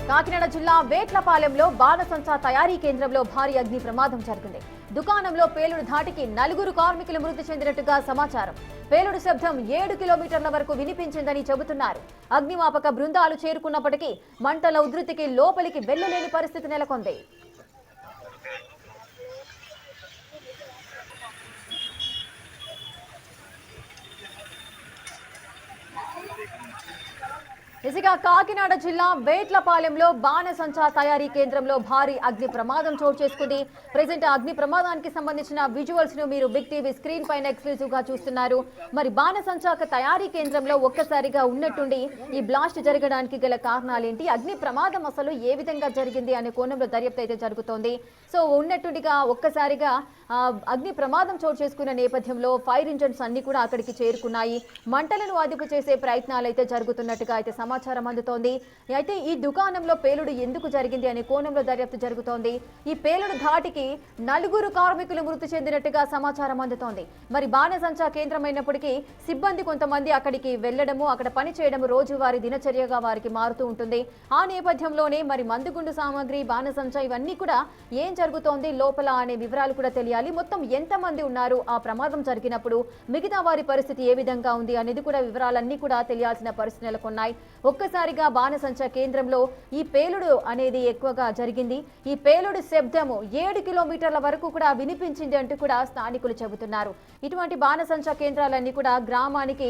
కాకినాడ జిల్లా వేట్లపాలెంలో బాణసంచా తయారీ కేంద్రంలో భారీ అగ్ని ప్రమాదం జరిగింది. దుకాణంలో పేలుడు ధాటికి 4 కార్మికులు మృతి చెందినట్టుగా సమాచారం. పేలుడు శబ్దం 7 కిలోమీటర్ల వరకు వినిపించిందని చెబుతున్నారు. అగ్నిమాపక బృందాలు చేరుకున్నప్పటికీ మంటల ఉధృతికి లోపలికి వెళ్లలేని పరిస్థితి నెలకొంది. ఇసిగా కాకినాడ జిల్లా వేట్లపాలెంలో బాణసంచా తయారీ కేంద్రంలో భారీ అగ్ని ప్రమాదం చోటు చేసుకుంది. ప్రెజెంట్ అగ్ని ప్రమాదానికి సంబంధించిన విజువల్స్ ను మీరు బిగ్ టీవీ స్క్రీన్ పైన ఎక్స్క్లూజివ్ గా చూస్తున్నారు. మరి బాణసంచా తయారీ కేంద్రంలో ఒక్కసారిగా ఉన్నట్టుండి ఈ బ్లాస్ట్ జరగడానికి గల కారణాలేంటి, అగ్ని ప్రమాదం అసలు ఏ విధంగా జరిగింది అనే కోణంలో దర్యాప్తు అయితే జరుగుతోంది. సో ఉన్నట్టుండిగా ఒక్కసారిగా అగ్ని ప్రమాదం చోటు చేసుకున్న నేపథ్యంలో ఫైర్ ఇంజన్స్ అన్ని కూడా అక్కడికి చేరుకున్నాయి. మంటలను అదుపు చేసే ప్రయత్నాలు అయితే జరుగుతున్నట్టుగా అయితే సమాచారం అందుతోంది. అయితే ఈ దుకాణంలో పేలుడు ఎందుకు జరిగింది అనే కోణంలో దర్యాప్తు జరుగుతోంది. ఈ పేలుడు ధాటికి 4 కార్మికులు మృతి చెందినట్టుగా సమాచారం అందుతోంది. మరి బాణసంచా కేంద్రమైనప్పటికీ సిబ్బంది కొంతమంది అక్కడికి వెళ్లడము, అక్కడ పని చేయడం రోజువారీ దినచర్యగా వారికి మారుతూ ఉంటుంది. ఆ నేపథ్యంలోనే మరి మందుగుండు సామాగ్రి, బాణసంచా ఇవన్నీ కూడా ఏం జరుగుతోంది లోపల అనే వివరాలు కూడా తెలియాలి. మొత్తం ఎంతమంది ఉన్నారు ఆ ప్రమాదం జరిగినప్పుడు, మిగతా వారి పరిస్థితి ఏ విధంగా ఉంది అనేది కూడా వివరాలన్నీ కూడా తెలియాల్సిన పరిస్థితి నెలకొన్నాయి. ఒక్కసారిగా బాణసంచా కేంద్రంలో ఈ పేలుడు అనేది ఎక్కువగా జరిగింది. ఈ పేలుడు శబ్దము 7 కిలోమీటర్ల వరకు కూడా వినిపించింది అంటూ కూడా స్థానికులు చెబుతున్నారు. ఇటువంటి బాణసంచా కేంద్రాలన్నీ కూడా గ్రామానికి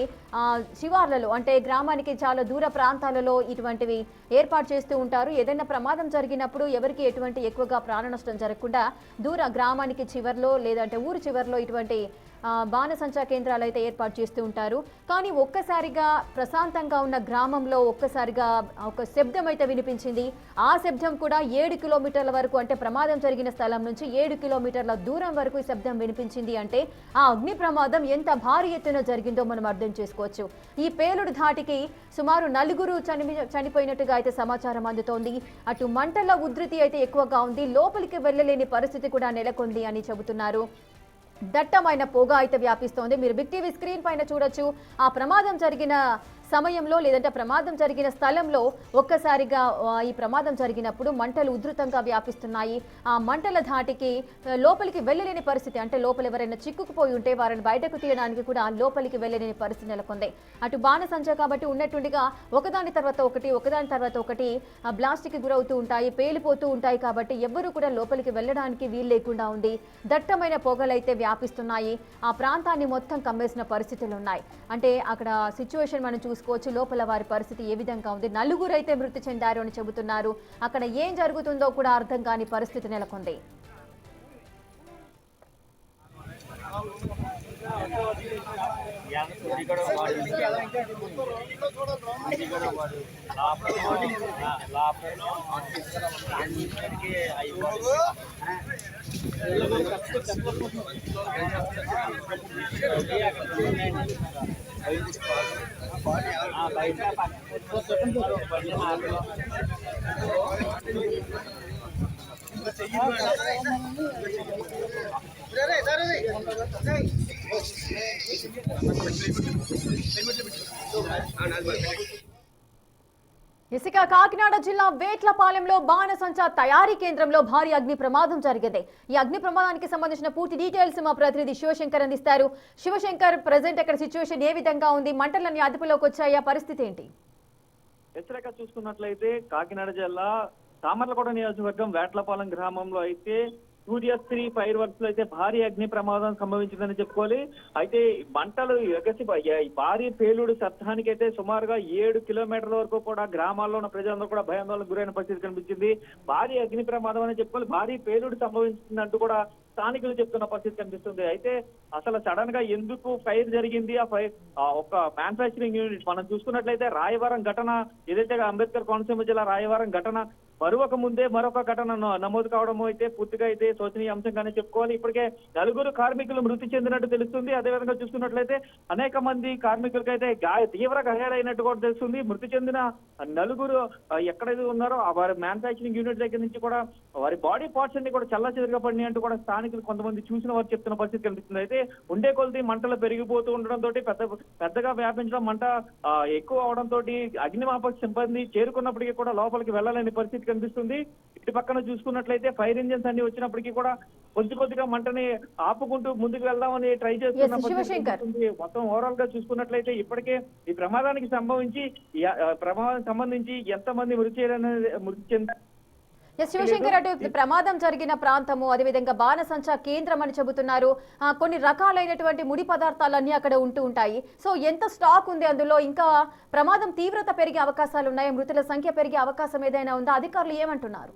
శివార్లలో, అంటే గ్రామానికి చాలా దూర ప్రాంతాలలో ఇటువంటివి ఏర్పాటు చేస్తూ ఉంటారు. ఏదైనా ప్రమాదం జరిగినప్పుడు ఎవరికి ఎటువంటి ఎక్కువగా ప్రాణ నష్టం జరగకుండా దూర గ్రామానికి చివర్లో లేదంటే ఊరు చివర్లో ఇటువంటి బాణసంచా కేంద్రాలు అయితే ఏర్పాటు చేస్తూ ఉంటారు. కానీ ఒక్కసారిగా ప్రశాంతంగా ఉన్న గ్రామంలో ఒక్కసారిగా ఒక శబ్దం అయితే వినిపించింది. ఆ శబ్దం కూడా 7 కిలోమీటర్ల వరకు, అంటే ప్రమాదం జరిగిన స్థలం నుంచి 7 కిలోమీటర్ల దూరం వరకు ఈ శబ్దం వినిపించింది. అంటే ఆ అగ్ని ప్రమాదం ఎంత భారీ ఎత్తున జరిగిందో మనం అర్థం చేసుకోవచ్చు. ఈ పేలుడు ధాటికి సుమారు 4 చనిపోయినట్టుగా అయితే సమాచారం అందుతోంది. అటు మంటల ఉధృతి అయితే ఎక్కువగా ఉంది, లోపలికి వెళ్ళలేని పరిస్థితి కూడా నెలకొంది అని చెబుతున్నారు. దట్టమైన పొగ అయితే వ్యాపిస్తోంది. మీరు బిగ్ టీవీ స్క్రీన్ పైన చూడొచ్చు. ఆ ప్రమాదం జరిగిన సమయంలో లేదంటే ప్రమాదం జరిగిన స్థలంలో ఒక్కసారిగా ఈ ప్రమాదం జరిగినప్పుడు మంటలు ఉధృతంగా వ్యాపిస్తున్నాయి. ఆ మంటల ధాటికి లోపలికి వెళ్ళలేని పరిస్థితి, అంటే లోపల ఎవరైనా చిక్కుకుపోయి ఉంటే వారిని బయటకు తీయడానికి కూడా లోపలికి వెళ్ళలేని పరిస్థితి నెలకొంది. అటు బాణసంచా కాబట్టి ఉన్నట్టుండిగా ఒకదాని తర్వాత ఒకటి బ్లాస్ట్కి గురవుతూ ఉంటాయి, పేలిపోతూ ఉంటాయి. కాబట్టి ఎవ్వరూ కూడా లోపలికి వెళ్ళడానికి వీలు లేకుండా ఉంది. దట్టమైన పొగలైతే వ్యాపిస్తున్నాయి. ఆ ప్రాంతాన్ని మొత్తం కమ్మేసిన పరిస్థితులు ఉన్నాయి. అంటే అక్కడ సిచ్యువేషన్ మనం చూసుకోవచ్చు. లోపల వారి పరిస్థితి ఏ విధంగా ఉంది. 4 అయితే మృతి చెందారు అని చెబుతున్నారు. అక్కడ ఏం జరుగుతుందో కూడా అర్థం కాని పరిస్థితి నెలకొంది. ఇసిక కాకినాడ జిల్లా వేట్లపాలెంలో బాణసంచా తయారీ కేంద్రంలో భారీ అగ్ని ప్రమాదం జరిగింది. ఈ అగ్ని ప్రమాదానికి సంబంధించిన పూర్తి డీటెయిల్స్ మా ప్రతినిధి శివశంకర్ అందిస్తారు. శివశంకర్, ప్రెజెంట్ అక్కడ సిచ్యువేషన్ ఏ విధంగా ఉంది? మంటలన్నీ అదుపులోకి వచ్చాయా? పరిస్థితి ఏంటి? హెచ్చరిక చూసుకున్నట్లయితే కాకినాడ జిల్లా సామర్లకోట నియోజకవర్గం వేట్లపాలెం గ్రామంలో అయితే సూర్యశ్రీ ఫైర్ వర్క్స్ లో అయితే భారీ అగ్ని ప్రమాదం సంభవించిందని చెప్పుకోవాలి. అయితే మంటలు ఎగసి భారీ పేలుడు శబ్దానికి అయితే సుమారుగా 7 కిలోమీటర్ల వరకు కూడా గ్రామాల్లో ఉన్న ప్రజలందరూ కూడా భయాందోళనకు గురైన పరిస్థితి కనిపించింది. భారీ అగ్ని ప్రమాదం అని చెప్పుకోవాలి. భారీ పేలుడు సంభవించిందంటూ కూడా స్థానికులు చెప్తున్న పరిస్థితి కనిపిస్తుంది. అయితే అసలు సడన్ గా ఎందుకు ఫైర్ జరిగింది, ఆ ఫైర్ ఒక మ్యానుఫ్యాక్చరింగ్ యూనిట్ మనం చూసుకున్నట్లయితే రాయవరం ఘటన, ఏదైతే అంబేద్కర్ కోనసీమ జిల్లా రాయవరం ఘటన మరొక ముందే మరొక ఘటన నమోదు కావడం అయితే పూర్తిగా అయితే శోచనీయ అంశంగానే చెప్పుకోవాలి. ఇప్పటికే 4 కార్మికులు మృతి చెందినట్టు తెలుస్తుంది. అదేవిధంగా చూసుకున్నట్లయితే అనేక మంది కార్మికులకైతే తీవ్ర గాయాలైనట్టు కూడా తెలుస్తుంది. మృతి చెందిన 4 ఎక్కడైతే ఉన్నారో వారి మ్యానుఫ్యాక్చరింగ్ యూనిట్ దగ్గర నుంచి కూడా వారి బాడీ పార్ట్స్ అన్ని కూడా చల్లచెదురుగా పడినాయి అంటూ కూడా స్థానిక స్థానికులు కొంతమంది చూసిన వారు చెప్తున్న పరిస్థితి కనిపిస్తుంది. అయితే ఉండే కొలది మంటలు పెరిగిపోతూ ఉండడంతో పెద్దగా వ్యాపించడం, మంట ఎక్కువ అవడంతో అగ్నిమాపక సిబ్బంది చేరుకున్నప్పటికీ కూడా లోపలికి వెళ్ళలేని పరిస్థితి కనిపిస్తుంది. ఇటు పక్కన చూసుకున్నట్లయితే ఫైర్ ఇంజిన్స్ అన్ని వచ్చినప్పటికీ కూడా కొద్దిగా మంటని ఆపుకుంటూ ముందుకు వెళ్దామని ట్రై చేస్తున్న పరిస్థితి కనిపిస్తుంది. మొత్తం ఓవరాల్ గా చూసుకున్నట్లయితే ఇప్పటికే ఈ ప్రమాదానికి సంబంధించి ఎంతమంది మృతి చెందారు. శివశంకర్, అటు ప్రమాదం జరిగిన ప్రాంతము, అదేవిధంగా బాణసంచా కేంద్రం అని చెబుతున్నారు. కొన్ని రకాలైనటువంటి ముడి పదార్థాలన్నీ అక్కడ ఉంటూ ఉంటాయి. సో ఎంత స్టాక్ ఉంది అందులో? ఇంకా ప్రమాదం తీవ్రత పెరిగే అవకాశాలు ఉన్నాయి, మృతుల సంఖ్య పెరిగే అవకాశం ఏదైనా ఉందా? అధికారులు ఏమంటున్నారు?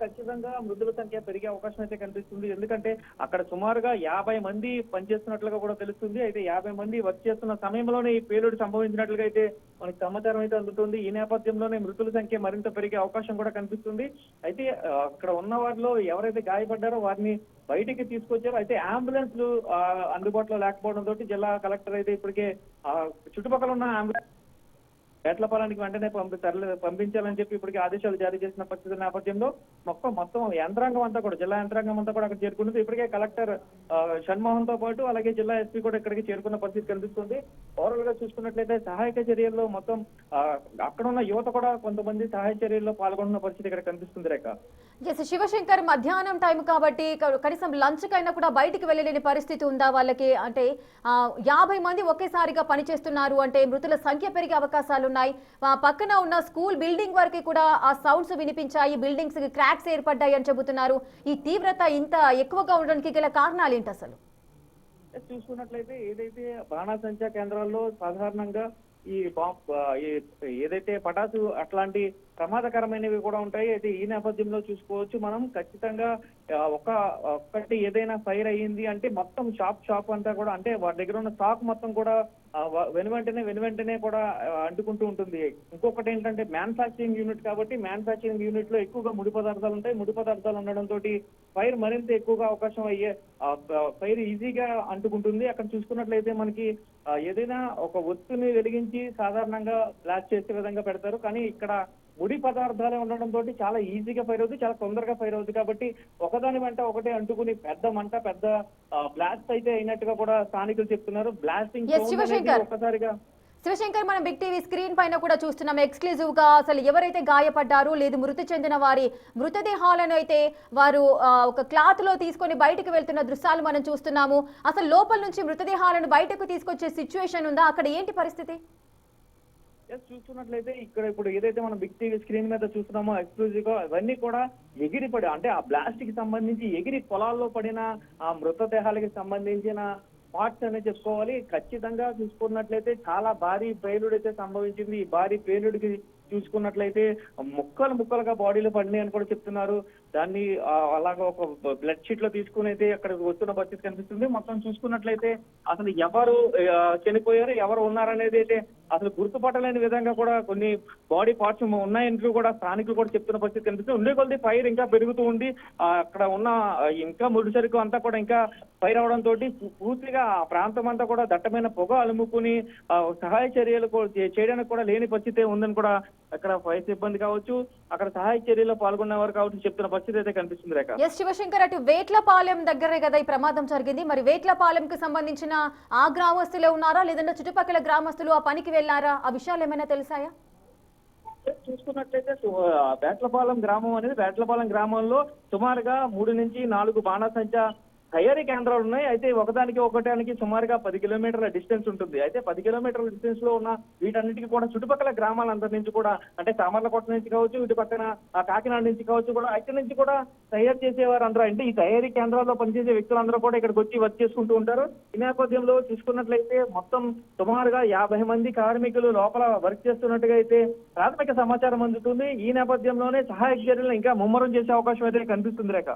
ఖచ్చితంగా మృతుల సంఖ్య పెరిగే అవకాశం అయితే కనిపిస్తుంది. ఎందుకంటే అక్కడ సుమారుగా 50 మంది పనిచేస్తున్నట్లుగా కూడా తెలుస్తుంది. అయితే 50 మంది వర్క్ చేస్తున్న సమయంలోనే ఈ పేలుడు సంభవించినట్లుగా అయితే మనకి సమాచారం అయితే అందుతుంది. ఈ నేపథ్యంలోనే మృతుల సంఖ్య మరింత పెరిగే అవకాశం కూడా కనిపిస్తుంది. అయితే అక్కడ ఉన్న వారిలో ఎవరైతే గాయపడ్డారో వారిని బయటికి తీసుకొచ్చారు. అయితే అంబులెన్స్లు అందుబాటులో లేకపోవడంతో జిల్లా కలెక్టర్ అయితే ఇప్పటికే చుట్టుపక్కల ఉన్న అంబులెన్స్ వేట్లపాలానికి వెంటనే పంపించాలని చెప్పి ఇప్పటికే ఆదేశాలు జారీ చేసిన పరిస్థితి నేపథ్యంలో మొత్తం యంత్రాంగం అంతా కూడా, జిల్లా యంత్రాంగం అంతా కూడా అక్కడ చేరుకున్నది. ఇప్పటికే కలెక్టర్ షణ్మోహన్ తో పాటు అలాగే జిల్లా ఎస్పీ కూడా ఇక్కడికి చేరుకున్న పరిస్థితి కనిపిస్తుంది. ఓవరాల్ గా చూసుకున్నట్లయితే సహాయక చర్యల్లో మొత్తం అక్కడ ఉన్న యువత కూడా కొంతమంది సహాయ చర్యల్లో పాల్గొన్న పరిస్థితి ఇక్కడ కనిపిస్తుంది. రేఖ, శివశంకర్, మధ్యాహ్నం టైం కాబట్టి కనీసం లంచ్ కైనా కూడా బయటికి వెళ్ళలేని పరిస్థితి ఉందా వాళ్ళకి? అంటే 50 మంది ఒకేసారిగా పనిచేస్తున్నారు అంటే మృతుల సంఖ్య పెరిగే అవకాశాలు ఉన్నాయి. పక్కన ఉన్న స్కూల్ బిల్డింగ్ వరకు కూడా ఆ సౌండ్స్ వినిపించాయి, బిల్డింగ్స్ కి క్రాక్స్ ఏర్పడ్డాయి అని చెబుతున్నారు. ఈ తీవ్రత ఇంత ఎక్కువగా ఉండడానికి గల కారణాలు ఏంటి అసలు? చూసుకున్నట్లయితే ఏదైతే బాణాసంచా కేంద్రాల్లో సాధారణంగా ఈ ఏదైతే పటాసు అట్లాంటి ప్రమాదకరమైనవి కూడా ఉంటాయి. అయితే ఈ నేపథ్యంలో చూసుకోవచ్చు మనం ఖచ్చితంగా ఒక్కటి ఏదైనా ఫైర్ అయ్యింది అంటే మొత్తం షాప్ అంతా కూడా, అంటే వాటి దగ్గర ఉన్న స్టాక్ మొత్తం కూడా వెనువెంటనే కూడా అంటుకుంటూ ఉంటుంది. ఇంకొకటి ఏంటంటే మ్యానుఫ్యాక్చరింగ్ యూనిట్ కాబట్టి మ్యానుఫ్యాక్చరింగ్ యూనిట్ లో ఎక్కువగా ముడి పదార్థాలు ఉంటాయి. ముడి పదార్థాలు ఉండడంతో ఫైర్ మరింత ఎక్కువగా అవకాశం అయ్యే ఫైర్ ఈజీగా అంటుకుంటుంది. అక్కడ చూసుకున్నట్లయితే మనకి ఏదైనా ఒక ఒత్తుని వెలిగించి సాధారణంగా బ్లాస్ట్ చేసే విధంగా పెడతారు. కానీ ఇక్కడ ముడి పదార్థాలే ఉండడంతో చాలా ఈజీగా ఫైర్ అవుతుంది, చాలా తొందరగా ఫైర్ అవుతుంది. కాబట్టి ఒకదాని వెంట ఒకటే అంటుకుని పెద్ద మంట, పెద్ద బ్లాస్ట్ అయితే అయినట్టుగా కూడా స్థానికులు చెప్తున్నారు. బ్లాస్టింగ్ ఒక్కసారిగా శివశంకర్, మనం బిగ్ టీవీ స్క్రీన్ పైన కూడా చూస్తున్నాం ఎక్స్క్లూజివ్ గా అసలు ఎవరైతే గాయపడ్డారు లేదు మృతి చెందిన వారి మృతదేహాలను అయితే వారు ఒక క్లాత్ లో తీసుకొని బయటకు వెళ్తున్న దృశ్యాలు మనం చూస్తున్నాము. అసలు లోపల నుంచి మృతదేహాలను బయటకు తీసుకొచ్చే సిచ్యువేషన్ ఉందా? అక్కడ ఏంటి పరిస్థితి? చూస్తున్నట్లయితే ఇక్కడ ఇప్పుడు ఏదైతే మనం బిగ్ టీవీ స్క్రీన్ మీద చూస్తున్నామో ఎక్స్క్లూజివ్ గా అవన్నీ కూడా ఎగిరిపడి, అంటే ఆ బ్లాస్ట్ కి సంబంధించి ఎగిరి పొలాల్లో పడిన ఆ మృతదేహాలకి సంబంధించిన పార్ట్స్ అనే చెప్పుకోవాలి. ఖచ్చితంగా చూసుకున్నట్లయితే చాలా భారీ పేలుడు అయితే సంభవించింది. ఈ భారీ పేలుడికి చూసుకున్నట్లయితే ముక్కలుగా బాడీలో పడినాయి అని కూడా చెప్తున్నారు. దాన్ని అలాగా ఒక బ్లడ్ షీట్ లో తీసుకుని అయితే అక్కడ వస్తున్న పరిస్థితి కనిపిస్తుంది. మొత్తం చూసుకున్నట్లయితే అసలు ఎవరు చనిపోయారు, ఎవరు ఉన్నారనేది అయితే అసలు గుర్తుపట్టలేని విధంగా కూడా కొన్ని బాడీ పార్ట్స్ ఉన్నాయని కూడా స్థానికులు కూడా చెప్తున్న పరిస్థితి కనిపిస్తుంది. ఉండే కొద్ది ఫైర్ ఇంకా పెరుగుతూ ఉంది. అక్కడ ఉన్న ఇంకా ముడి సరుకు అంతా కూడా ఇంకా ఫైర్ అవడంతో పూర్తిగా ఆ ప్రాంతం అంతా కూడా దట్టమైన పొగ అలుముకుని సహాయ చర్యలు చేయడానికి కూడా లేని పరిస్థితి ఉందని కూడా అక్కడ ఫైర్ సిబ్బంది కావచ్చు, అక్కడ సహాయ చర్యల్లో పాల్గొన్నవారు కావచ్చు చెప్తున్న పరిస్థితి అయితే కనిపిస్తుంది. రేఖ, ఎస్ శివశంకర్, అటు వేట్లపాలెం దగ్గరే కదా ఈ ప్రమాదం జరిగింది. మరి వేట్లపాలెంకి సంబంధించిన ఆ గ్రామస్తులే ఉన్నారా లేదంటే చుట్టుపక్కల గ్రామస్తులు ఆ పనికి వెళ్ళారా? ఆ విషయాలు ఏమైనా తెలిసాయా? చూసుకున్నట్లయితే వేట్లపాలెం గ్రామం అనేది, వేట్లపాలెం గ్రామంలో సుమారుగా 3 నుంచి 4 బాణాసంచా తయారీ కేంద్రాలు ఉన్నాయి. అయితే ఒకటానికి సుమారుగా 10 కిలోమీటర్ల డిస్టెన్స్ ఉంటుంది. అయితే 10 కిలోమీటర్ల డిస్టెన్స్ లో ఉన్న వీటన్నిటికీ కూడా చుట్టుపక్కల గ్రామాలందరి నుంచి కూడా, అంటే సామర్లకోట నుంచి కావచ్చు, ఇటు పక్కన కాకినాడ నుంచి కావచ్చు కూడా, అక్కడి నుంచి కూడా తయారు చేసేవారు అందరూ, అంటే ఈ తయారీ కేంద్రాల్లో పనిచేసే వ్యక్తులందరూ కూడా ఇక్కడికి వచ్చి వర్క్ చేసుకుంటూ ఉంటారు. ఈ నేపథ్యంలో చూసుకున్నట్లయితే మొత్తం సుమారుగా 50 మంది కార్మికులు లోపల వర్క్ చేస్తున్నట్టుగా అయితే ప్రాథమిక సమాచారం అందుతుంది. ఈ నేపథ్యంలోనే సహాయక చర్యలను ఇంకా ముమ్మరం చేసే అవకాశం అయితే కనిపిస్తుంది. రేఖ,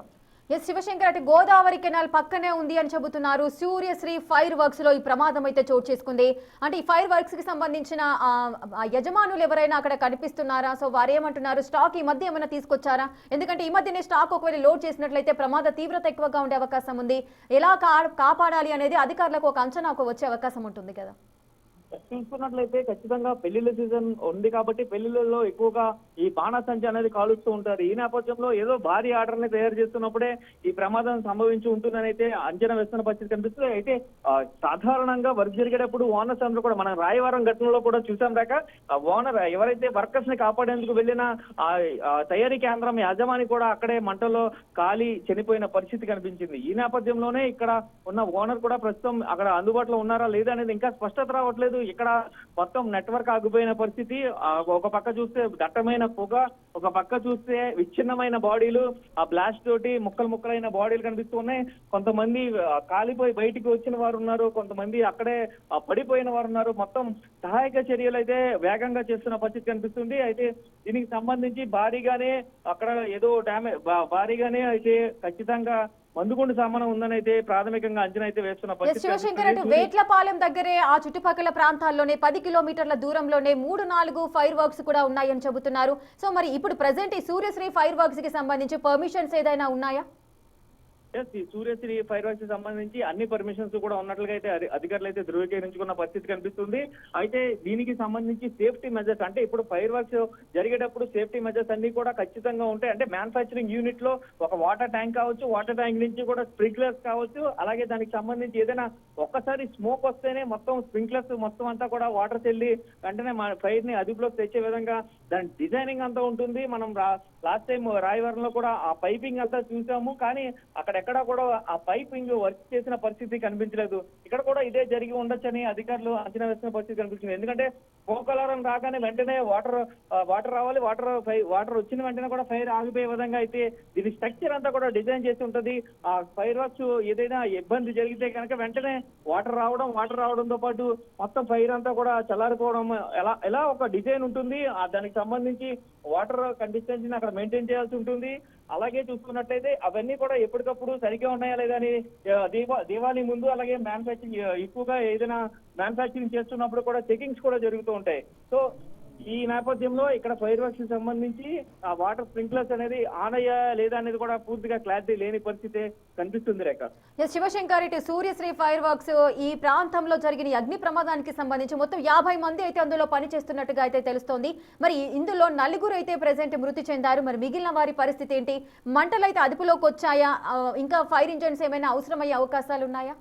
ఎస్ శివశంకర్, అటు గోదావరి కెనాల్ పక్కనే ఉంది అని చెబుతున్నారు. సూర్యశ్రీ ఫైర్ వర్క్స్ లో ఈ ప్రమాదం అయితే చోటు చేసుకుంది. అంటే ఈ ఫైర్ వర్క్స్ కి సంబంధించిన యజమానులు ఎవరైనా అక్కడ కనిపిస్తున్నారా? సో వారు ఏమంటున్నారు? స్టాక్ ఈ మధ్య ఏమైనా తీసుకొచ్చారా? ఎందుకంటే ఈ మధ్యనే స్టాక్ ఒకవేళ లోడ్ చేసినట్లయితే ప్రమాద తీవ్రత ఎక్కువగా ఉండే అవకాశం ఉంది. ఎలా కాపాడాలి అనేది అధికారులకు ఒక అంచనాకు వచ్చే అవకాశం ఉంటుంది కదా. చూసుకున్నట్లయితే ఖచ్చితంగా పెళ్లిళ్ళ సీజన్ ఉంది కాబట్టి పెళ్లిళ్ళలో ఎక్కువగా ఈ బాణాసంచా అనేది కాలుస్తూ ఉంటారు. ఈ నేపథ్యంలో ఏదో భారీ ఆర్డర్ ని తయారు చేస్తున్నప్పుడే ఈ ప్రమాదం సంభవించి ఉంటుందని అయితే అంచనా వేస్తున్న పరిస్థితి కనిపిస్తుంది. అయితే సాధారణంగా వర్క్ జరిగేటప్పుడు ఓనర్స్ అందరూ కూడా మనం రాయవరం ఘటనలో కూడా చూసాం దాకా ఓనర్ ఎవరైతే వర్కర్స్ ని కాపాడేందుకు వెళ్ళిన ఆ తయారీ కేంద్రం యజమాని కూడా అక్కడే మంటల్లో కాలి చనిపోయిన పరిస్థితి కనిపించింది. ఈ నేపథ్యంలోనే ఇక్కడ ఉన్న ఓనర్ కూడా ప్రస్తుతం అక్కడ అందుబాటులో ఉన్నారా లేదా అనేది ఇంకా స్పష్టత రావట్లేదు. ఇక్కడ మొత్తం నెట్వర్క్ ఆగిపోయిన పరిస్థితి. ఒక పక్క చూస్తే దట్టమైన పొగ, ఒక పక్క చూస్తే విచ్ఛిన్నమైన బాడీలు, ఆ బ్లాస్ట్ తోటి ముక్కలు ముక్కలైన బాడీలు కనిపిస్తూ ఉన్నాయి. కొంతమంది కాలిపోయి బయటికి వచ్చిన వారు ఉన్నారు, కొంతమంది అక్కడే పడిపోయిన వారు ఉన్నారు. మొత్తం సహాయక చర్యలు అయితే వేగంగా చేస్తున్న పరిస్థితి కనిపిస్తుంది. అయితే దీనికి సంబంధించి భారీగానే అక్కడ ఏదో భారీగానే అయితే ఖచ్చితంగా మందుగుండు సామానం ఉందని అయితే ప్రాథమికంగా అంచనా అయితే వేస్తున్న పరిస్థితి. శివశంకర్, అటు వేట్లపాలెం దగ్గరే ఆ చుట్టుపక్కల ప్రాంతాల్లోనే 10 కిలోమీటర్ల దూరంలోనే 3-4 ఫైర్ వర్క్స్ కూడా ఉన్నాయని చెబుతున్నారు. సో మరి ఇప్పుడు ప్రెసెంట్ ఈ సూర్యశ్రీ ఫైర్ వర్క్స్ కి సంబంధించి పర్మిషన్స్ ఏదైనా ఉన్నాయా? ఈ సూర్యశ్రీ ఫైర్ వర్క్స్ కి సంబంధించి అన్ని పర్మిషన్స్ కూడా ఉన్నట్లుగా అయితే అధికారులు అయితే ధృవీకరించుకున్న పరిస్థితి కనిపిస్తుంది. అయితే దీనికి సంబంధించి సేఫ్టీ మెజర్స్, అంటే ఇప్పుడు ఫైర్ వర్క్స్ జరిగేటప్పుడు సేఫ్టీ మెజర్స్ అన్ని కూడా ఖచ్చితంగా ఉంటాయి. అంటే మ్యానుఫ్యాక్చరింగ్ యూనిట్ లో ఒక వాటర్ ట్యాంక్ కావచ్చు, వాటర్ ట్యాంక్ నుంచి కూడా స్ప్రింక్లర్స్ కావచ్చు, అలాగే దానికి సంబంధించి ఏదైనా ఒక్కసారి స్మోక్ వస్తేనే మొత్తం స్ప్రింక్లర్స్ మొత్తం అంతా కూడా వాటర్ చెల్లి వెంటనే ఫైర్ ని అదుపులోకి తెచ్చే విధంగా దాని డిజైనింగ్ అంతా ఉంటుంది. మనం లాస్ట్ టైం రాయవరంలో కూడా ఆ పైపింగ్ అంతా చూసాము, కానీ అక్కడెక్కడా కూడా ఆ పైపింగ్ వర్క్ చేసిన పరిస్థితి కనిపించలేదు. ఇక్కడ కూడా ఇదే జరిగి ఉండొచ్చని అధికారులు అంచనా వేసిన పరిస్థితి కనిపించింది. ఎందుకంటే పోకలారం రాగానే వెంటనే వాటర్ రావాలి, వాటర్ వచ్చిన వెంటనే కూడా ఫైర్ ఆగిపోయే విధంగా అయితే దీని స్ట్రక్చర్ అంతా కూడా డిజైన్ చేసి ఉంటది. ఆ ఫైర్ వర్క్స్ ఏదైనా ఇబ్బంది జరిగితే కనుక వెంటనే వాటర్ రావడంతో పాటు మొత్తం ఫైర్ అంతా కూడా చల్లారిపోవడం ఎలా ఒక డిజైన్ ఉంటుంది. దానికి సంబంధించి వాటర్ కన్సిస్టెన్సీని అక్కడ మెయింటైన్ చేయాల్సి ఉంటుంది. అలాగే చూసుకున్నట్లయితే అవన్నీ కూడా ఎప్పటికప్పుడు సరిగ్గా ఉన్నాయా లేదా అని దీవాళీ ముందు, అలాగే మ్యానుఫ్యాక్చరింగ్ ఎక్కువగా ఏదైనా మ్యానుఫ్యాక్చరింగ్ చేస్తున్నప్పుడు కూడా చెకింగ్స్ కూడా జరుగుతూ ఉంటాయి. సో ఈ నేపథ్యంలో ఇక్కడ ఫైర్ వర్క్స్ కి సంబంధించి ఆ వాటర్ స్ప్రింక్లర్స్ అనేది ఆన్ అయ్యా లేదా అనేది కూడా పూర్తిగా క్లారిటీ లేని పరిస్థితి కనిపిస్తుంది. రేఖ, శివశంకర్, ఇటు సూర్యశ్రీ ఫైర్ వర్క్స్ ఈ ప్రాంతంలో జరిగిన అగ్ని ప్రమాదానికి సంబంధించి మొత్తం 50 మంది అయితే అందులో పనిచేస్తున్నట్టుగా అయితే తెలుస్తోంది. మరి ఇందులో 4 అయితే ప్రెసెంట్ మృతి చెందారు. మరి మిగిలిన వారి పరిస్థితి ఏంటి? మంటలు అయితే అదుపులోకి వచ్చాయా? ఇంకా ఫైర్ ఇంజన్స్ ఏమైనా అవసరమయ్యే అవకాశాలు ఉన్నాయా?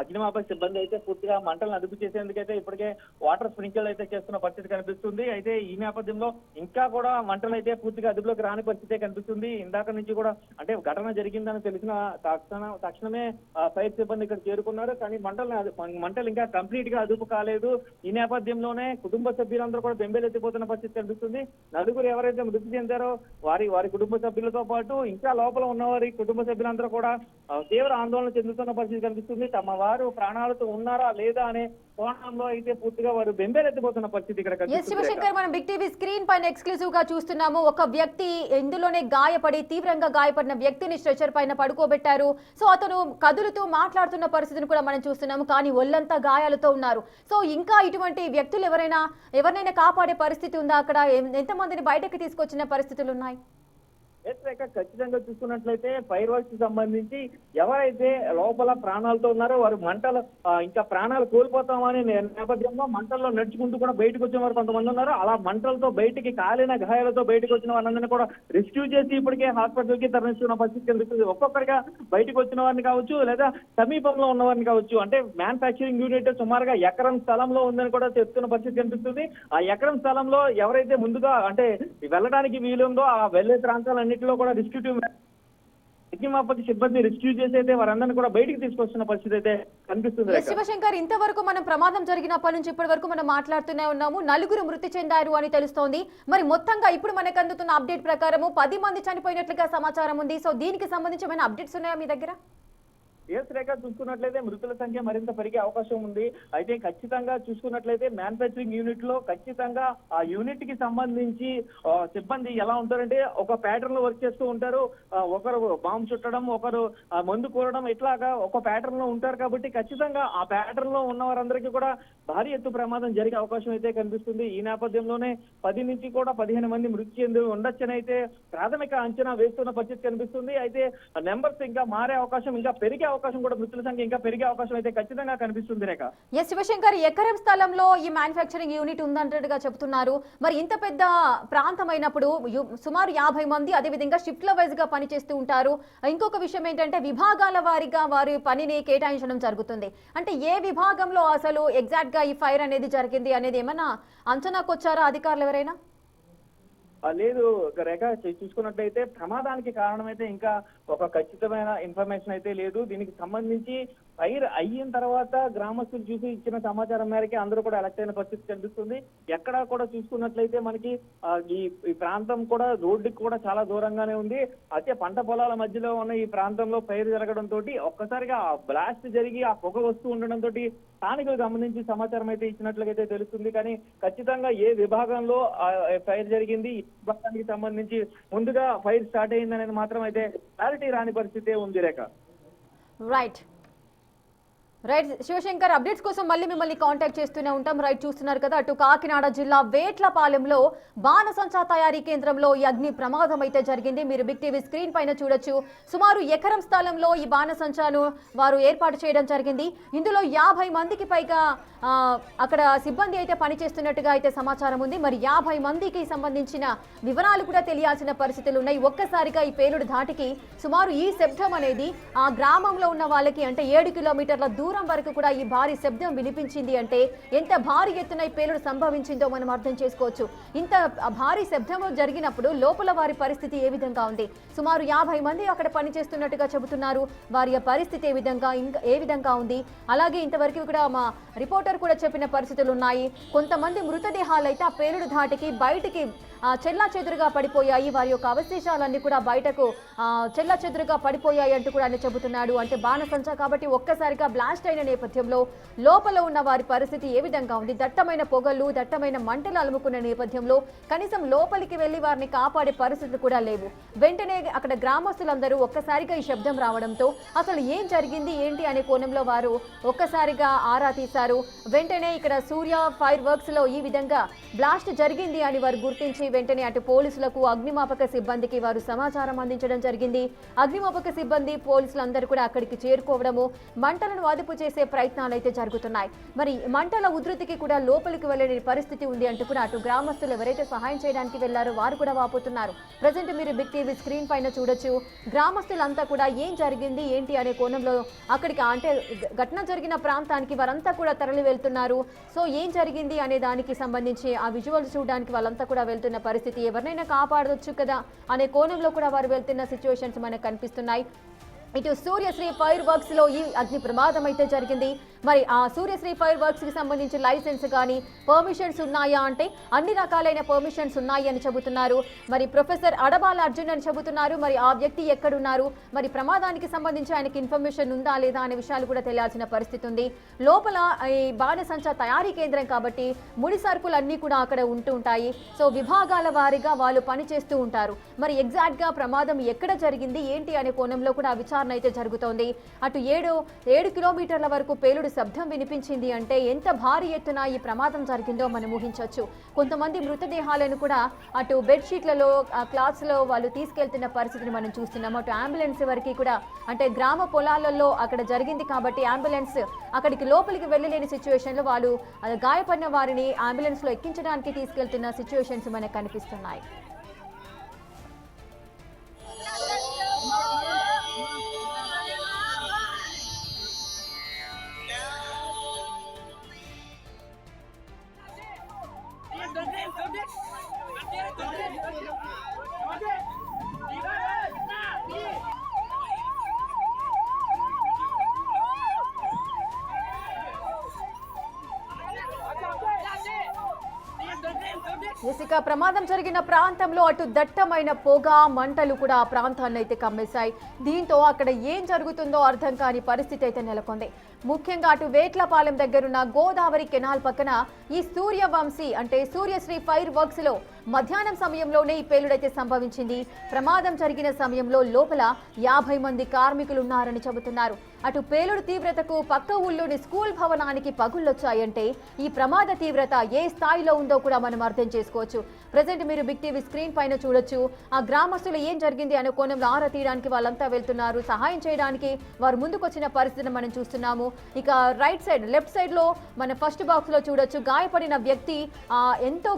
అగ్నిమాపక సిబ్బంది అయితే పూర్తిగా మంటలను అదుపు చేసేందుకైతే ఇప్పటికే వాటర్ స్ప్రింకిల్ అయితే చేస్తున్న పరిస్థితి కనిపిస్తుంది. అయితే ఈ నేపథ్యంలో ఇంకా కూడా మంటలు అయితే పూర్తిగా అదుపులోకి రాని పరిస్థితి కనిపిస్తుంది. ఇందాక నుంచి కూడా అంటే ఘటన జరిగిందని తెలిసిన తక్షణమే ఫైర్ సిబ్బంది ఇక్కడ చేరుకున్నారు, కానీ మంటలు ఇంకా కంప్లీట్ గా అదుపు కాలేదు. ఈ నేపథ్యంలోనే కుటుంబ సభ్యులందరూ కూడా బెంబేలెత్తిపోతున్న పరిస్థితి కనిపిస్తుంది. 4 ఎవరైతే మృతి చెందారో వారి కుటుంబ సభ్యులతో పాటు ఇంకా లోపల ఉన్నవారి కుటుంబ సభ్యులందరూ కూడా తీవ్ర ఆందోళన చెందుతున్న పరిస్థితి కనిపిస్తుంది. తమ వారు ప్రాణాలతో ఉన్నారా లేదా అనే కోణంలో అయితే పూర్తిగా వారు బెంబేలెత్తిపోతున్న పరిస్థితి ఇక్కడ కనిపిస్తుంది. శివశంకర్, మనం బిగ్ టీవీ స్క్రీన్ పైన ఎక్స్క్లూజివ్ గా చూస్తున్నాము. ఒక వ్యక్తి ఇందులోనే తీవ్రంగా గాయపడిన వ్యక్తిని స్ట్రెచర్ పైన పడుకోబెట్టారు. సో అతను కదులుతూ మాట్లాడుతున్న పరిస్థితిని కూడా మనం చూస్తున్నాము, కానీ ఒళ్ళంతా గాయాలతో ఉన్నారు. సో ఇంకా ఇటువంటి వ్యక్తులు ఎవరినైనా కాపాడే పరిస్థితి ఉందా? అక్కడ ఎంతమందిని బయటకు తీసుకొచ్చిన పరిస్థితులు ఉన్నాయి? ఖచ్చితంగా చూసుకున్నట్లయితే ఫైర్ వర్క్స్ కి సంబంధించి ఎవరైతే లోపల ప్రాణాలతో ఉన్నారో వారు మంటలు ఇంకా ప్రాణాలు కోల్పోతామని నేపథ్యంలో మంటల్లో నడుచుకుంటూ కూడా బయటకు వచ్చిన వారు కొంతమంది ఉన్నారు. అలా మంటలతో బయటికి కాలిన గాయాలతో బయటకు వచ్చిన వారందరినీ కూడా రెస్క్యూ చేసి ఇప్పటికే హాస్పిటల్ కి తరలిస్తున్న పరిస్థితి కనిపిస్తుంది. ఒక్కొక్కరిగా బయటకు వచ్చిన వారిని కావచ్చు, లేదా సమీపంలో ఉన్న వారిని కావచ్చు. అంటే మ్యానుఫ్యాక్చరింగ్ యూనిట్ సుమారుగా ఎకరం స్థలంలో ఉందని కూడా చెప్తున్న పరిస్థితి కనిపిస్తుంది. ఆ ఎకరం స్థలంలో ఎవరైతే ముందుగా అంటే వెళ్ళడానికి వీలుందో ఆ వెళ్లే ప్రాంతాలన్నింటిలో కూడా అగ్నిమాపక సిబ్బంది రెస్క్యూ చేసి అయితే వారందరినీ కూడా బయటికి తీసుకొస్తున్న పరిస్థితి అయితే కనిపిస్తుంది. శివశంకర్, ఇంతవరకు మనం ప్రమాదం జరిగినప్పటి నుంచి ఇప్పటి వరకు మనం మాట్లాడుతూనే ఉన్నాము. 4 మృతి చెందారు అని తెలుస్తోంది. మరి మొత్తంగా ఇప్పుడు మనకు అందుతున్న అప్డేట్ ప్రకారము 10 మంది చనిపోయినట్లుగా సమాచారం ఉంది. సో దీనికి సంబంధించి ఏమైనా అప్డేట్స్ ఉన్నాయా మీ దగ్గర? రేఖ, చూసుకున్నట్లయితే మృతుల సంఖ్య మరింత పెరిగే అవకాశం ఉంది. అయితే ఖచ్చితంగా చూసుకున్నట్లయితే మ్యానుఫ్యాక్చరింగ్ యూనిట్ లో ఖచ్చితంగా ఆ యూనిట్ కి సంబంధించి సిబ్బంది ఎలా ఉంటారంటే ఒక ప్యాటర్న్ లో వర్క్ చేస్తూ ఉంటారు. ఒకరు బాంబు చుట్టడం, ఒకరు మందు కూరడం, ఇట్లాగా ఒక ప్యాటర్న్ లో ఉంటారు. కాబట్టి ఖచ్చితంగా ఆ ప్యాటర్న్ లో ఉన్న వారందరికీ కూడా భారీ ఎత్తు ప్రమాదం జరిగే అవకాశం అయితే కనిపిస్తుంది. ఈ నేపథ్యంలోనే 10 నుంచి కూడా 15 మంది మృతి చెంది ఉండొచ్చని అయితే ప్రాథమిక అంచనా వేస్తున్న పరిస్థితి కనిపిస్తుంది. అయితే నెంబర్స్ ఇంకా మారే అవకాశం, ఇంకా పెరిగే అవకాశం కూడా, మృతుల సంఖ్య ఇంకా పెరిగే అవకాశం అయితే ఖచ్చితంగా కనిపిస్తుంది రేఖ. ఎస్ శివశంకర్, ఎకరం స్థలంలో ఈ మ్యానుఫ్యాక్చరింగ్ యూనిట్ ఉందంటట్టుగా చెప్తున్నారు. మరి ఇంత పెద్ద ప్రాంతం అయినప్పుడు సుమారు 50 మంది అదేవిధంగా షిఫ్ట్ల వైజ్ గా పనిచేస్తూ ఉంటారు. ఇంకొక విషయం ఏంటంటే విభాగాల వారీగా వారి పనిని కేటాయించడం జరుగుతుంది. అంటే ఏ విభాగంలో అసలు ఎగ్జాక్ట్ గా ఈ ఫైర్ అనేది జరిగింది అనేది ఏమన్నా అంచనాకు వచ్చారా అధికారులు ఎవరైనా? లేదు రేఖ, చూసుకున్నట్లయితే ప్రమాదానికి కారణమైతే ఇంకా ఒక ఖచ్చితమైన ఇన్ఫర్మేషన్ అయితే లేదు. దీనికి సంబంధించి ఫైర్ అయిన తర్వాత గ్రామస్తులు చూసి ఇచ్చిన సమాచారం మేరకి అందరూ కూడా అలర్ట్ అయిన పరిస్థితి కనిపిస్తుంది. ఎక్కడా కూడా చూసుకున్నట్లయితే మనకి ఈ ప్రాంతం కూడా రోడ్డుకి కూడా చాలా దూరంగానే ఉంది. అయితే పంట పొలాల మధ్యలో ఉన్న ఈ ప్రాంతంలో ఫైర్ జరగడంతో ఒక్కసారిగా బ్లాస్ట్ జరిగి ఆ పొగ వస్తూ ఉండడంతో స్థానికులు గమనించి సమాచారం అయితే ఇచ్చినట్లయితే తెలుస్తుంది. కానీ ఖచ్చితంగా ఏ విభాగంలో ఫైర్ జరిగింది, ఈ విభాగానికి సంబంధించి ముందుగా ఫైర్ స్టార్ట్ అయిందనేది మాత్రం అయితే క్లారిటీ రాని పరిస్థితే ఉంది రేఖ. రైట్ శివశంకర్, అప్డేట్స్ కోసం మళ్ళీ మిమ్మల్ని కాంటాక్ట్ చేస్తూనే ఉంటాం. చూస్తున్నారు కదా, అటు కాకినాడ జిల్లా వేట్లపాలెంలో బాణసంచా తయారీ కేంద్రంలో ఈ అగ్ని ప్రమాదం అయితే జరిగింది. మీరు బిగ్ టీవీ స్క్రీన్ పైన చూడొచ్చు. సుమారు ఎకరం స్థలంలో ఈ బాణసంచాను వారు ఏర్పాటు చేయడం జరిగింది. ఇందులో 50 మందికి పైగా అక్కడ సిబ్బంది అయితే పనిచేస్తున్నట్టుగా అయితే సమాచారం ఉంది. మరి 50 మందికి సంబంధించిన వివరాలు కూడా తెలియాల్సిన పరిస్థితులు ఉన్నాయి. ఒక్కసారిగా ఈ పేలుడు ధాటికి సుమారు ఈ శబ్దం అనేది ఆ గ్రామంలో ఉన్న వాళ్ళకి, అంటే 7 కిలోమీటర్ల దూరం వరకు కూడా ఈ భారీ శబ్దం వినిపించింది. అంటే ఎంత భారీ ఎత్తున ఈ పేలుడు సంభవించిందో మనం అర్థం చేసుకోవచ్చు. ఇంత భారీ శబ్దం జరిగినప్పుడు లోపల వారి పరిస్థితి ఏ విధంగా ఉంది? సుమారు 50 మంది అక్కడ పనిచేస్తున్నట్టుగా చెబుతున్నారు. వారి పరిస్థితి ఏ విధంగా ఉంది? అలాగే ఇంతవరకు కూడా మా రిపోర్టర్ కూడా చెప్పిన పరిస్థితులు ఉన్నాయి. కొంతమంది మృతదేహాలు అయితే ఆ పేలుడు ధాటికి బయటికి చెల్లా చెదురుగా పడిపోయాయి. వారి యొక్క అవశేషాలన్నీ కూడా బయటకు చెల్లా చెదురుగా పడిపోయాయి అంటూ కూడా ఆయన చెబుతున్నాడు. అంటే బాణసంచా కాబట్టి ఒక్కసారిగా బ్లాస్ట్ అయిన నేపథ్యంలో లోపల ఉన్న వారి పరిస్థితి ఏ విధంగా ఉంది? దట్టమైన పొగలు, దట్టమైన మంటలు అలుముకున్న నేపథ్యంలో కనీసం లోపలికి వెళ్లి వారిని కాపాడే పరిస్థితులు కూడా లేవు. వెంటనే అక్కడ గ్రామస్తులందరూ ఒక్కసారిగా ఈ శబ్దం రావడంతో అసలు ఏం జరిగింది ఏంటి అనే కోణంలో వారు ఒక్కసారిగా ఆరా తీశారు. వెంటనే ఇక్కడ సూర్య ఫైర్ వర్క్స్ లో ఈ విధంగా బ్లాస్ట్ జరిగింది అని వారు గుర్తించి వెంటనే అటు పోలీసులకు, అగ్నిమాపక సిబ్బందికి వారు సమాచారం అందించడం జరిగింది. అగ్నిమాపక సిబ్బంది, పోలీసులందరూ కూడా అక్కడికి చేరుకోవడము, మంటలను అదుపు చేసే ప్రయత్నాలు అయితే జరుగుతున్నాయి. మరి మంటల ఉధృతికి కూడా లోపలికి వెళ్ళని పరిస్థితి ఉంది అంటూ కూడా అటు గ్రామస్తులు ఎవరైతే సహాయం చేయడానికి వెళ్లారో వారు కూడా వాపోతున్నారు. ప్రజెంట్ మీరు బిగ్ టీవీ స్క్రీన్ పైన చూడొచ్చు. గ్రామస్తులంతా కూడా ఏం జరిగింది ఏంటి అనే కోణంలో అక్కడికి, అంటే ఘటన జరిగిన ప్రాంతానికి వారంతా కూడా తరలి వెళ్తున్నారు. సో ఏం జరిగింది అనే దానికి సంబంధించి ఆ విజువల్స్ చూడడానికి వాళ్ళంతా కూడా వెళ్తున్న పరిస్థితి. ఎవరినైనా కాపాడవచ్చు కదా అనే కోణంలో కూడా వారు వెళ్తున్న సిచ్యువేషన్స్ మనకు కనిపిస్తున్నాయి. ఇటు సూర్యశ్రీ ఫైర్ వర్క్స్ లో ఈ అగ్ని ప్రమాదం అయితే జరిగింది. మరి ఆ సూర్యశ్రీ ఫైర్ వర్క్స్ కి సంబంధించి లైసెన్స్ కానీ పర్మిషన్స్ ఉన్నాయా అంటే అన్ని రకాలైన పర్మిషన్స్ ఉన్నాయి అని చెబుతున్నారు. మరి ప్రొఫెసర్ అడబాల అర్జున్ అని చెబుతున్నారు. మరి ఆ వ్యక్తి ఎక్కడున్నారు, మరి ప్రమాదానికి సంబంధించి ఆయనకి ఇన్ఫర్మేషన్ ఉందా లేదా అనే విషయాలు కూడా తెలియాల్సిన పరిస్థితి ఉంది. లోపల ఈ బాణసంచా తయారీ కేంద్రం కాబట్టి ముడి సరుకులు అన్ని కూడా అక్కడ ఉంటూ ఉంటాయి. సో విభాగాల వారీగా వాళ్ళు పనిచేస్తూ ఉంటారు. మరి ఎగ్జాక్ట్ గా ప్రమాదం ఎక్కడ జరిగింది ఏంటి అనే కోణంలో కూడా విచారణ అయితే జరుగుతోంది. అటు 7 కిలోమీటర్ల వరకు పేలుడు శబ్దం వినిపించింది అంటే ఎంత భారీ ఎత్తున ఈ ప్రమాదం జరిగిందో మనం ఊహించవచ్చు. కొంతమంది మృతదేహాలను కూడా అటు బెడ్షీట్లలో, క్లాత్స్ లో వాళ్ళు తీసుకెళ్తున్న పరిస్థితిని మనం చూస్తున్నాం. అటు అంబులెన్స్ వరకు కూడా, అంటే గ్రామ పొలాలలో అక్కడ జరిగింది కాబట్టి అంబులెన్స్ అక్కడికి లోపలికి వెళ్ళలేని సిచ్యువేషన్ లో వాళ్ళు గాయపడిన వారిని అంబులెన్స్ లో ఎక్కించడానికి తీసుకెళ్తున్న సిచ్యువేషన్స్ మనకు కనిపిస్తున్నాయి. ఇసుక ప్రమాదం జరిగిన ప్రాంతంలో అటు దట్టమైన పొగ, మంటలు కూడా ఆ ప్రాంతాన్ని అయితే కమ్మేశాయి. దీంతో అక్కడ ఏం జరుగుతుందో అర్థం కాని పరిస్థితి అయితే నెలకొంది. ముఖ్యంగా అటు వేట్లపాలెం దగ్గరున్న గోదావరి కెనాల్ పక్కన ఈ సూర్యవంశీ అంటే సూర్యశ్రీ ఫైర్ వర్క్స్ లో మధ్యాహ్నం సమయంలోనే ఈ పేలుడైతే సంభవించింది. ప్రమాదం జరిగిన సమయంలో లోపల 50 మంది కార్మికులు ఉన్నారని చెబుతున్నారు. అటు పేలుడు తీవ్రతకు పక్క ఊళ్ళోని స్కూల్ భవనానికి పగుళ్లొచ్చాయంటే ఈ ప్రమాద తీవ్రత ఏ స్థాయిలో ఉందో కూడా మనం అర్థం చేసుకోవచ్చు. ప్రజెంట్ మీరు బిగ్ టీవీ స్క్రీన్ పైన చూడొచ్చు. ఆ గ్రామస్తులు ఏం జరిగింది అనే కోణంలో ఆరా తీయడానికి వాళ్ళంతా వెళ్తున్నారు. సహాయం చేయడానికి వారు ముందుకొచ్చిన పరిస్థితిని మనం చూస్తున్నాము. ఇక రైట్ సైడ్ లెఫ్ట్ సైడ్ లో మన ఫస్ట్ బాక్స్ లో చూడొచ్చు గాయపడిన వ్యక్తి ఎంతో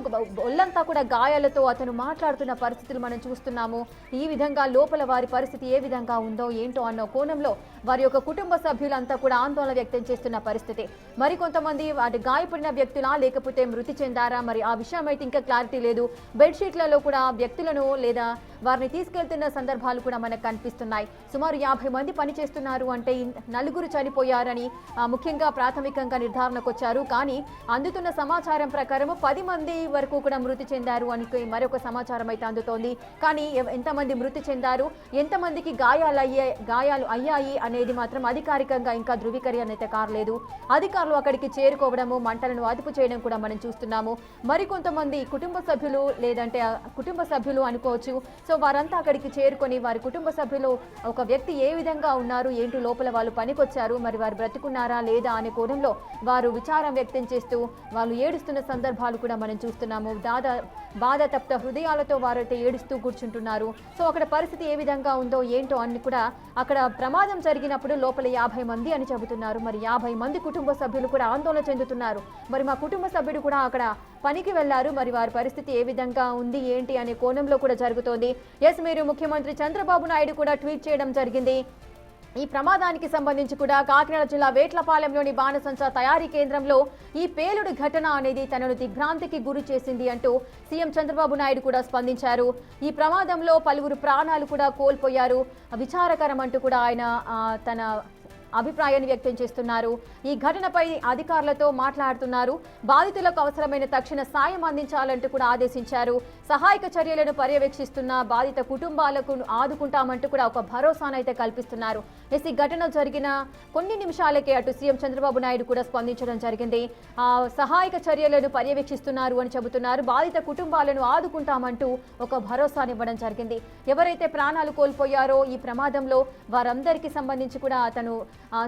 ఒళ్ళంతా కూడా గాయాలతో అతను మాట్లాడుతున్న పరిస్థితులు మనం చూస్తున్నాము. ఈ విధంగా లోపల వారి పరిస్థితి ఏ విధంగా ఉందో ఏంటో అన్న కోణంలో వారి యొక్క కుటుంబ సభ్యులంతా కూడా ఆందోళన వ్యక్తం చేస్తున్న పరిస్థితి. మరికొంతమంది వాటి గాయపడిన వ్యక్తులా లేకపోతే మృతి చెందారా మరి ఆ విషయం అయితే ఇంకా క్లారిటీ లేదు. బెడ్షీట్లలో కూడా వ్యక్తులను లేదా వారిని తీసుకెళ్తున్న సందర్భాలు కూడా మనకు కనిపిస్తున్నాయి. సుమారు 50 మంది పనిచేస్తున్నారు అంటే 4 చనిపోయారని ముఖ్యంగా ప్రాథమికంగా నిర్ధారణకు వచ్చారు. కానీ అందుతున్న సమాచారం ప్రకారం 10 మంది వరకు కూడా మృతి చెందారు అని మరొక సమాచారం అయితే అందుతోంది. కానీ ఎంతమంది మృతి చెందారు, ఎంతమందికి గాయాలు అయ్యాయి అనేది మాత్రం అధికారికంగా ఇంకా ధృవీకరణ అయితే కారలేదు. అధికారులు అక్కడికి చేరుకోవడము, మంటలను అదుపు చేయడం కూడా మనం చూస్తున్నాము. మరికొంతమంది కుటుంబ సభ్యులు అనుకోవచ్చు. సో వారంతా అక్కడికి చేరుకొని వారి కుటుంబ సభ్యులు ఒక వ్యక్తి ఏ విధంగా ఉన్నారు, ఏంటి లోపల వాళ్ళు పనికొచ్చారు, మరి వారు బ్రతుకున్నారా లేదా అనే కోణంలో వారు విచారం వ్యక్తం చేస్తూ వాళ్ళు ఏడుస్తున్న సందర్భాలు కూడా మనం చూస్తున్నాము. బాధ తప్త హృదయాలతో వారైతే ఏడుస్తూ కూర్చుంటున్నారు. సో అక్కడ పరిస్థితి ఏ విధంగా ఉందో ఏంటో అని కూడా అక్కడ ప్రమాదం జరిగినప్పుడు లోపల 50 మంది అని చెబుతున్నారు. మరి 50 మంది కుటుంబ సభ్యులు కూడా ఆందోళన చెందుతున్నారు. మరి మా కుటుంబ సభ్యుడు కూడా అక్కడ పనికి వెళ్లారు, మరి వారి పరిస్థితి ఏ విధంగా ఉంది ఏంటి అనే కోణంలో కూడా జరుగుతోంది. ఎస్, మీరు ముఖ్యమంత్రి చంద్రబాబు నాయుడు కూడా ట్వీట్ చేయడం జరిగింది. ఈ ప్రమాదానికి సంబంధించి కూడా కాకినాడ జిల్లా వేట్లపాలెంలోని బాణసంచా తయారీ కేంద్రంలో ఈ పేలుడు ఘటన అనేది తనను దిగ్భ్రాంతికి గురి చేసింది అంటూ సీఎం చంద్రబాబు నాయుడు కూడా స్పందించారు. ఈ ప్రమాదంలో పలువురు ప్రాణాలు కూడా కోల్పోయారు, విచారకరం అంటూ కూడా ఆయన తన అభిప్రాయాన్ని వ్యక్తం చేస్తున్నారు. ఈ ఘటనపై అధికారులతో మాట్లాడుతున్నారు. బాధితులకు అవసరమైన తక్షణ సాయం అందించాలంటూ కూడా ఆదేశించారు. సహాయక చర్యలను పర్యవేక్షిస్తున్న బాధిత కుటుంబాలకు ఆదుకుంటామంటూ కూడా ఒక భరోసానైతే కల్పిస్తున్నారు. ఈ ఘటన జరిగిన కొన్ని నిమిషాలకే అటు సీఎం చంద్రబాబు నాయుడు కూడా స్పందించడం జరిగింది. సహాయక చర్యలను పర్యవేక్షిస్తున్నారు అని చెబుతున్నారు. బాధిత కుటుంబాలను ఆదుకుంటామంటూ ఒక భరోసానివ్వడం జరిగింది. ఎవరైతే ప్రాణాలు కోల్పోయారో ఈ ప్రమాదంలో వారందరికీ సంబంధించి కూడా అతను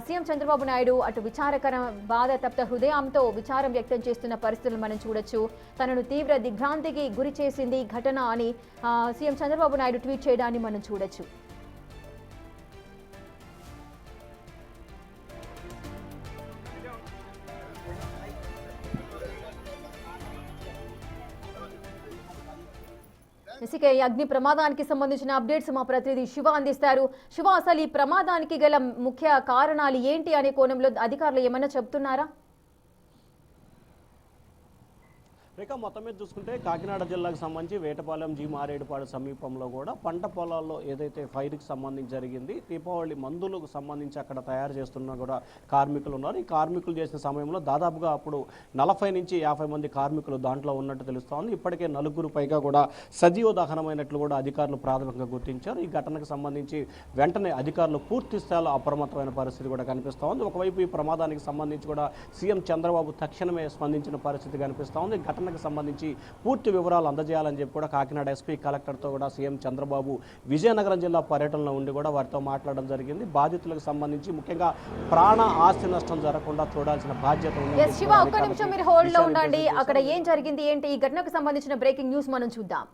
సీఎం చంద్రబాబు నాయుడు అటు విచారకర బాధ తప్త హృదయంతో విచారం వ్యక్తం చేస్తున్న పరిస్థితులు మనం చూడొచ్చు. తనను తీవ్ర దిగ్భ్రాంతికి గురి చేసింది ఈ ఘటన అని సీఎం చంద్రబాబు నాయుడు ట్వీట్ చేయడాన్ని మనం చూడొచ్చు. ఇక ఈ అగ్ని ప్రమాదానికి సంబంధించిన అప్డేట్స్ మా ప్రతినిధి శివ అందిస్తారు. శివ, అసలు ఈ ప్రమాదానికి గల ముఖ్య కారణాలు ఏంటి అనే కోణంలో అధికారులు ఏమైనా చెప్తున్నారా? రేఖ, మొత్తం మీద చూసుకుంటే కాకినాడ జిల్లాకు సంబంధించి వేటపాలెం జీ మారేడుపాడు సమీపంలో కూడా పంట పొలాల్లో ఏదైతే ఫైర్కి సంబంధించి జరిగింది, దీపావళి మందులకు సంబంధించి అక్కడ తయారు చేస్తున్న కూడా కార్మికులు ఉన్నారు. ఈ కార్మికులు చేసిన సమయంలో దాదాపుగా అప్పుడు 40 నుంచి 50 మంది కార్మికులు దాంట్లో ఉన్నట్టు తెలుస్తోంది. ఇప్పటికే 4 పైగా కూడా సజీవ దహనమైనట్లు కూడా అధికారులు ప్రాథమికంగా గుర్తించారు. ఈ ఘటనకు సంబంధించి వెంటనే అధికారులు పూర్తి స్థాయిలో అప్రమత్తమైన పరిస్థితి కూడా కనిపిస్తోంది. ఒకవైపు ఈ ప్రమాదానికి సంబంధించి కూడా సీఎం చంద్రబాబు తక్షణమే స్పందించిన పరిస్థితి కనిపిస్తోంది. ఘటనకు సంబంధించి పూర్తి వివరాలు అందజేయాలని చెప్పి కూడా కాకినాడ ఎస్పీ కలెక్టర్తో కూడా సీఎం చంద్రబాబు విజయనగరం జిల్లా పర్యటనలో ఉండి కూడా వారితో మాట్లాడడం జరిగింది. బాధితులకు సంబంధించి ముఖ్యంగా ప్రాణ ఆస్తి నష్టం జరగకుండా చూడాల్సిన బాధ్యత ఉంది. శివ, ఒక్క నిమిషం మీరు హోల్డ్ లో ఉండండి. అక్కడ ఏం జరిగింది ఏంటి ఈ ఘటనకు సంబంధించిన బ్రేకింగ్ న్యూస్ మనం చూద్దాం.